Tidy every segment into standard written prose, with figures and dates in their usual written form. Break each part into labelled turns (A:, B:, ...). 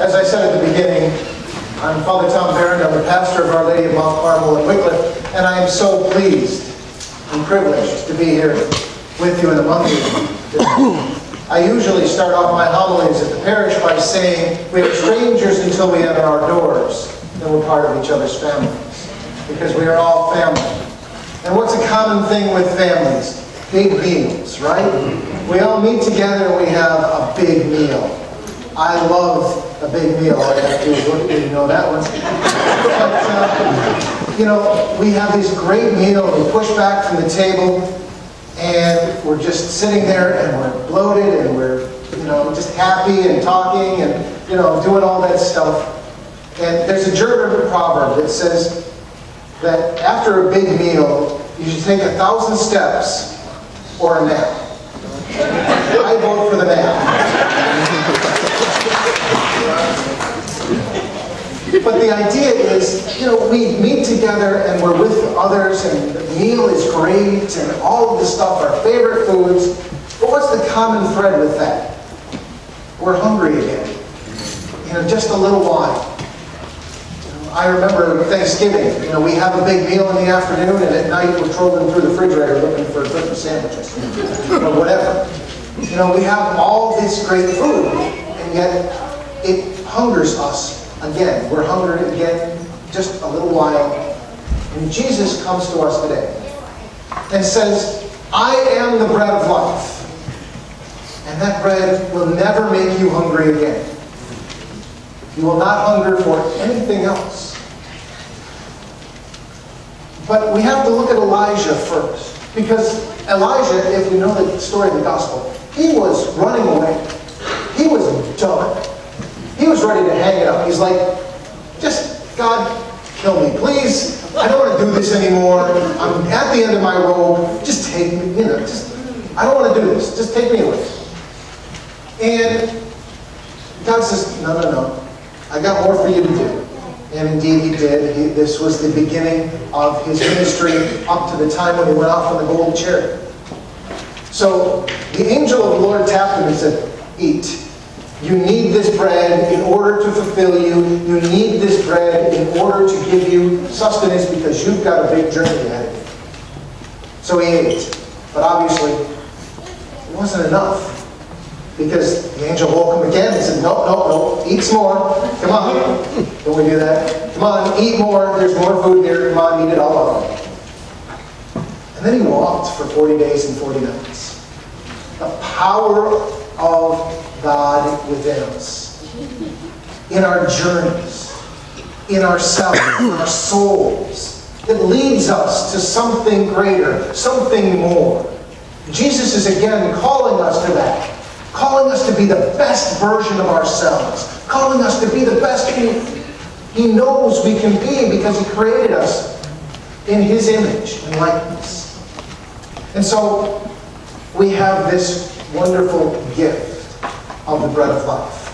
A: As I said at the beginning, I'm Father Tom Barron. I'm the pastor of Our Lady of Mount Carmel in Wycliffe, and I am so pleased and privileged to be here with you and among you. I usually start off my homilies at the parish by saying, we are strangers until we enter our doors, and we're part of each other's families, because we are all family. And what's a common thing with families? Big meals, right? We all meet together and we have a big meal. I love a big meal. All I have to do is look at you, know that one. But, we have this great meal. We push back from the table, and we're just sitting there, and we're bloated, and we're, just happy and talking, and, doing all that stuff. And there's a German proverb that says that after a big meal, you should take 1,000 steps or a nap. I vote for the nap. But the idea is, we meet together and we're with others and the meal is great and all of the stuff, our favorite foods. But what's the common thread with that? We're hungry again. Just a little while. I remember Thanksgiving, we have a big meal in the afternoon and at night we're trolling through the refrigerator looking for different sandwiches or whatever. We have all this great food and yet it hungers us again. We're hungry again just a little while. And Jesus comes to us today and says, I am the bread of life. And that bread will never make you hungry again. You will not hunger for anything else. But we have to look at Elijah first. Because Elijah, if you know the story of the gospel, he was running away. He was done. He was ready to hang it up. He's like, just, God, kill me, please. I don't want to do this anymore. I'm at the end of my rope. Just take me, I don't want to do this. Just take me away. And God says, no. I got more for you to do. And indeed he did. This was the beginning of his ministry up to the time when he went off on the golden chariot. So the angel of the Lord tapped him and said, eat. You need this bread in order to fulfill you. You need this bread in order to give you sustenance because you've got a big journey ahead of you. So he ate. But obviously, it wasn't enough. Because the angel woke him again and said, no, eat some more. Come on. Don't we do that? Come on, eat more. There's more food here. Come on, eat it all up. And then he walked for 40 days and 40 nights. The power of God within us. In our journeys. In ourselves. In our souls. It leads us to something greater. Something more. Jesus is again calling us to that. Calling us to be the best version of ourselves. Calling us to be the best He knows we can be because He created us in His image and likeness. And so we have this wonderful gift of the bread of life.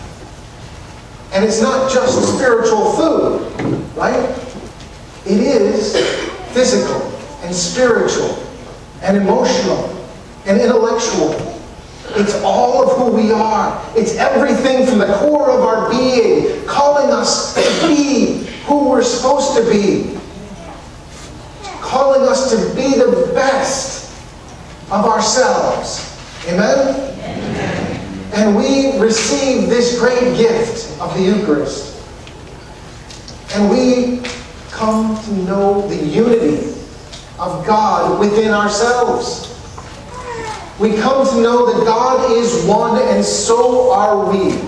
A: And it's not just spiritual food, right? It is physical and spiritual and emotional and intellectual. It's all of who we are. It's everything from the core of our being, calling us to be who we're supposed to be. Calling us to be the best of ourselves. Amen? Amen. And we receive this great gift of the Eucharist. And we come to know the unity of God within ourselves. We come to know that God is one and so are we.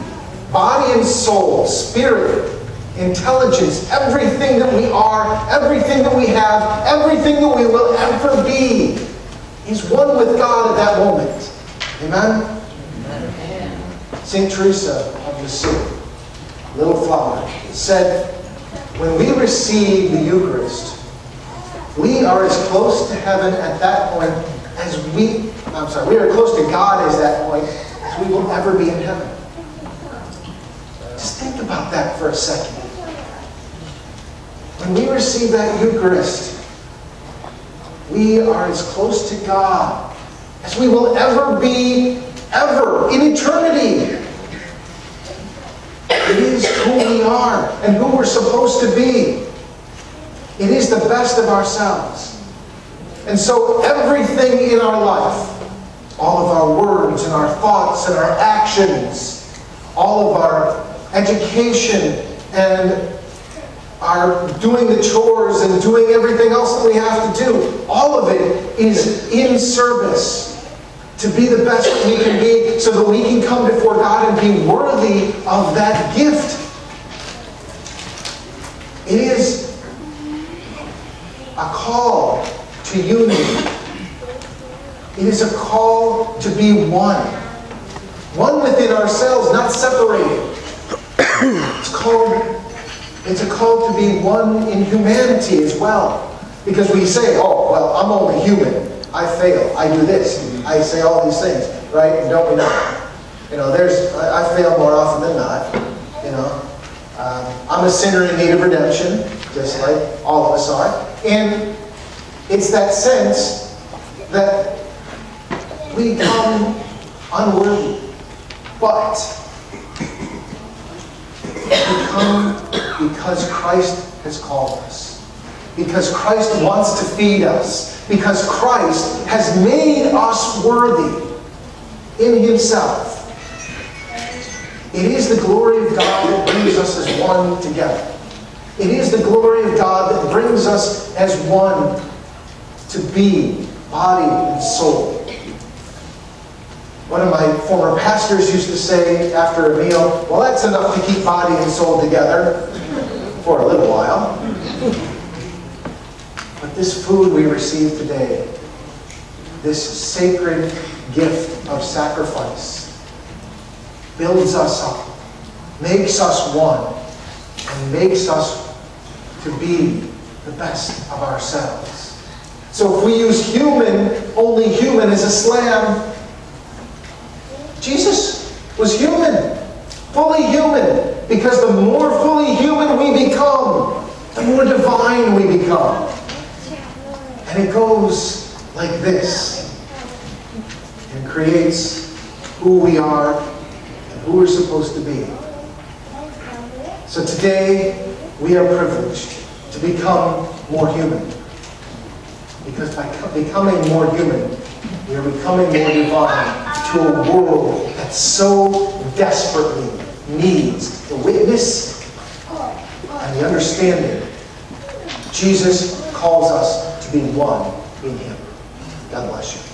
A: Body and soul, spirit, intelligence, everything that we are, everything that we have, everything that we will ever be is one with God at that moment. Amen? Amen. St. Teresa of Lisieux, little flower, said, when we receive the Eucharist, we are as close to heaven at that point as we are close to God at that point as we will ever be in heaven. Just think about that for a second. When we receive that Eucharist, we are as close to God as we will ever be, ever, in eternity. It is who we are and who we're supposed to be. It is the best of ourselves. And so everything in our life, all of our words and our thoughts and our actions, all of our education and our doing the chores and doing everything else that we have to do, all of it is in service to be the best that we can be so that we can come before God and be worthy of that gift. It is a call to unity. It is a call to be one. One within ourselves, not separated. It's a call to be one in humanity as well. Because we say, oh, well, I'm only human. I fail. I do this. I say all these things. Right? And don't we know? You know, I fail more often than not. You know. I'm a sinner in need of redemption, just like all of us are. And it's that sense that we come unworthy. But we come because Christ has called us. Because Christ wants to feed us. Because Christ has made us worthy in Himself. It is the glory of God that brings us as one together. It is the glory of God that brings us as one to be body and soul. One of my former pastors used to say after a meal, well, that's enough to keep body and soul together for a little while. But this food we receive today, this sacred gift of sacrifice, builds us up, makes us one, and makes us to be the best of ourselves. So if we use human, only human as a slam, Jesus was human, fully human, because the more fully human we become, the more divine we become. And it goes like this, and creates who we are and who we're supposed to be. So today, we are privileged to become more human. Because by becoming more human, we are becoming more divine to a world that so desperately needs the witness and the understanding. Jesus calls us to be one in Him. God bless you.